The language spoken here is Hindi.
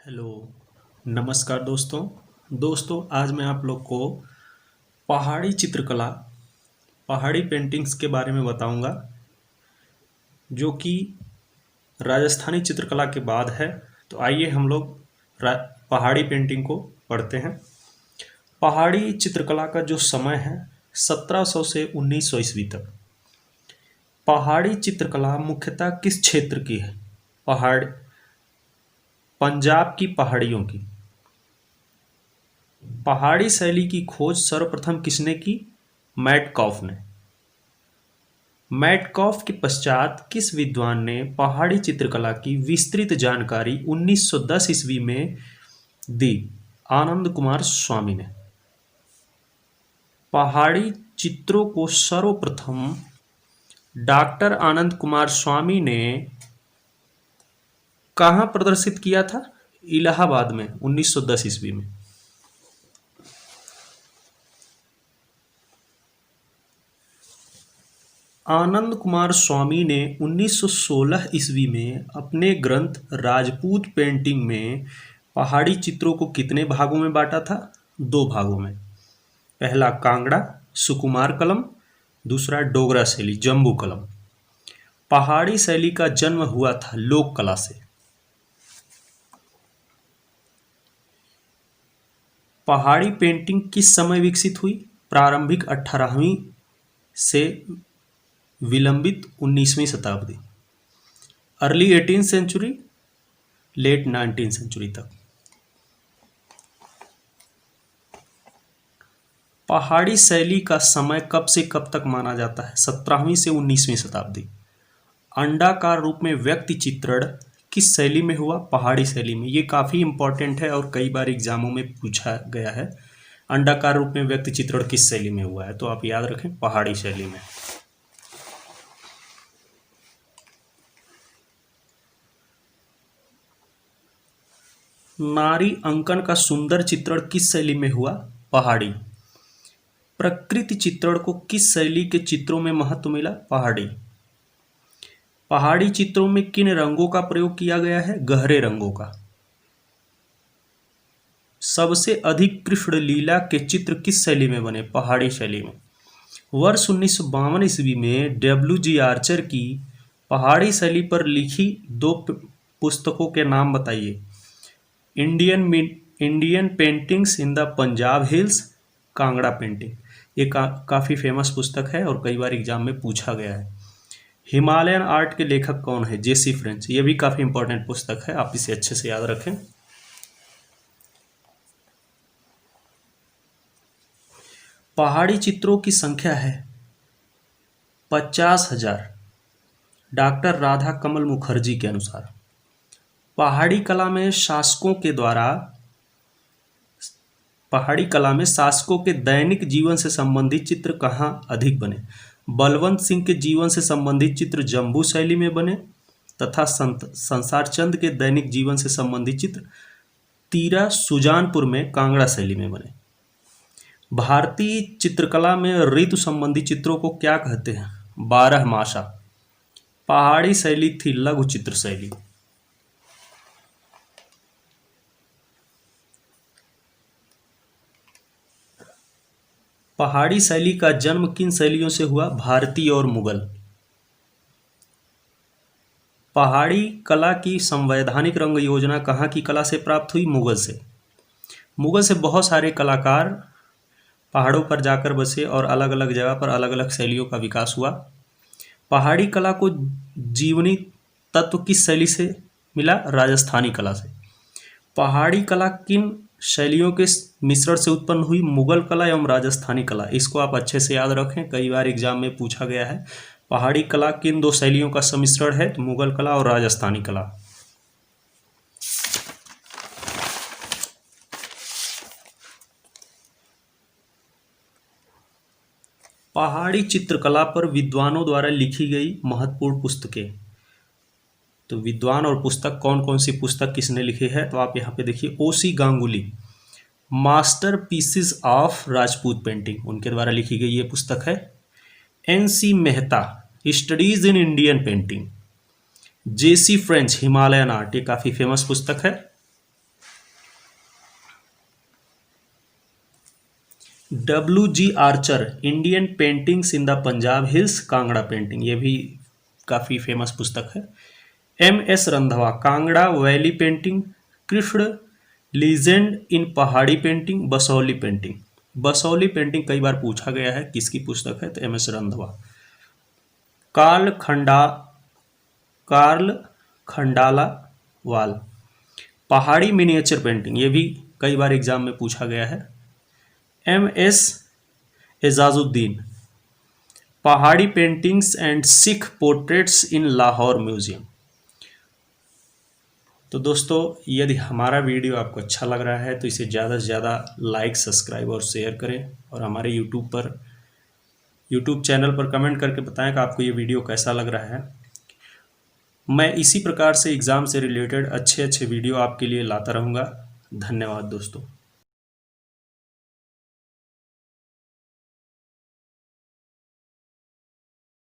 हेलो, नमस्कार दोस्तों आज मैं आप लोग को पहाड़ी चित्रकला, पहाड़ी पेंटिंग्स के बारे में बताऊंगा, जो कि राजस्थानी चित्रकला के बाद है। तो आइए हम लोग पहाड़ी पेंटिंग को पढ़ते हैं। पहाड़ी चित्रकला का जो समय है 1700 से 1900 ईस्वी तक। पहाड़ी चित्रकला मुख्यतः किस क्षेत्र की है? पंजाब की पहाड़ियों की। पहाड़ी शैली की खोज सर्वप्रथम किसने की? मैटकॉफ ने। मैटकॉफ के पश्चात किस विद्वान ने पहाड़ी चित्रकला की विस्तृत जानकारी 1910 ईस्वी में दी? आनंद कुमार स्वामी ने। पहाड़ी चित्रों को सर्वप्रथम डॉक्टर आनंद कुमार स्वामी ने कहाँ प्रदर्शित किया था? इलाहाबाद में 1910 ईस्वी में। आनंद कुमार स्वामी ने 1916 ईस्वी में अपने ग्रंथ राजपूत पेंटिंग में पहाड़ी चित्रों को कितने भागों में बांटा था? 2 भागों में। पहला कांगड़ा सुकुमार कलम, दूसरा डोगरा शैली जम्बू कलम। पहाड़ी शैली का जन्म हुआ था लोक कला से। पहाड़ी पेंटिंग किस समय विकसित हुई? प्रारंभिक 18वीं से विलंबित 19वीं शताब्दी। Early 18th century, late 19th century तक। पहाड़ी शैली का समय कब से कब तक माना जाता है? 17वीं से 19वीं शताब्दी। अंडाकार रूप में व्यक्ति चित्रण किस शैली में हुआ? पहाड़ी शैली में। ये काफ़ी इंपॉर्टेंट है और कई बार एग्जामों में पूछा गया है। अंडाकार रूप में व्यक्ति चित्रण किस शैली में हुआ है? तो आप याद रखें, पहाड़ी शैली में। नारी अंकन का सुंदर चित्रण किस शैली में हुआ? पहाड़ी। प्रकृति चित्रण को किस शैली के चित्रों में महत्व मिला? पहाड़ी। पहाड़ी चित्रों में किन रंगों का प्रयोग किया गया है? गहरे रंगों का। सबसे अधिक कृष्ण लीला के चित्र किस शैली में बने? पहाड़ी शैली में। वर्ष 1952 ईस्वी में डब्ल्यू.जी. आर्चर की पहाड़ी शैली पर लिखी 2 पुस्तकों के नाम बताइए। Indian paintings in the Punjab hills, Kangra painting. ये काफ़ी फेमस पुस्तक है और कई बार एग्जाम में पूछा गया है। हिमालयन आर्ट के लेखक कौन है? जेसी फ्रेंच। ये भी काफ़ी इंपॉर्टेंट पुस्तक है, आप इसे अच्छे से याद रखें। पहाड़ी चित्रों की संख्या है 50,000 डॉक्टर राधा कमल मुखर्जी के अनुसार। पहाड़ी कला में शासकों के दैनिक जीवन से संबंधित चित्र कहाँ अधिक बने? बलवंत सिंह के जीवन से संबंधित चित्र जम्बू शैली में बने तथा संसार चंद के दैनिक जीवन से संबंधित चित्र तीरा सुजानपुर में कांगड़ा शैली में बने। भारतीय चित्रकला में ऋतु संबंधी चित्रों को क्या कहते हैं? 12मासा। पहाड़ी शैली थी लघु चित्र शैली। पहाड़ी शैली का जन्म किन शैलियों से हुआ? भारतीय और मुगल। पहाड़ी कला की संवैधानिक रंग योजना कहाँ की कला से प्राप्त हुई? मुगल से। मुगल से बहुत सारे कलाकार पहाड़ों पर जाकर बसे और अलग अलग जगह पर अलग अलग शैलियों का विकास हुआ। पहाड़ी कला को जीवनी तत्व किस शैली से मिला? राजस्थानी कला से। पहाड़ी कला किन शैलियों के मिश्रण से उत्पन्न हुई? मुगल कला एवं राजस्थानी कला। इसको आप अच्छे से याद रखें, कई बार एग्जाम में पूछा गया है। पहाड़ी कला किन 2 शैलियों का सम्मिश्रण है? तो मुगल कला और राजस्थानी कला। पहाड़ी चित्रकला पर विद्वानों द्वारा लिखी गई महत्वपूर्ण पुस्तकें। तो विद्वान और पुस्तक, कौन कौन सी पुस्तक किसने लिखी है? तो आप यहाँ पे देखिए, OC Ganguly masterpieces of Rajput painting, उनके द्वारा लिखी गई ये पुस्तक है। N C. Mehta studies in Indian painting. JC French Himalayan art, ये काफ़ी फेमस पुस्तक है। WG Archer, Indian paintings in the Punjab hills, Kangra painting, ये भी काफ़ी फेमस पुस्तक है। MS Randhawa, Kangra valley painting, Krishna legend in Pahari painting, Basohli painting. Basohli painting कई बार पूछा गया है, किसकी पुस्तक है, तो MS रंधावा। कार्ल खंडाला वाल, पहाड़ी मिनिएचर पेंटिंग, ये भी कई बार एग्जाम में पूछा गया है। MS एजाजुद्दीन, पहाड़ी paintings and Sikh portraits in Lahore museum. तो दोस्तों, यदि हमारा वीडियो आपको अच्छा लग रहा है तो इसे ज़्यादा से ज़्यादा लाइक, सब्सक्राइब और शेयर करें, और हमारे यूट्यूब चैनल पर कमेंट करके बताएं कि आपको ये वीडियो कैसा लग रहा है। मैं इसी प्रकार से एग्ज़ाम से रिलेटेड अच्छे वीडियो आपके लिए लाता रहूँगा। धन्यवाद दोस्तों।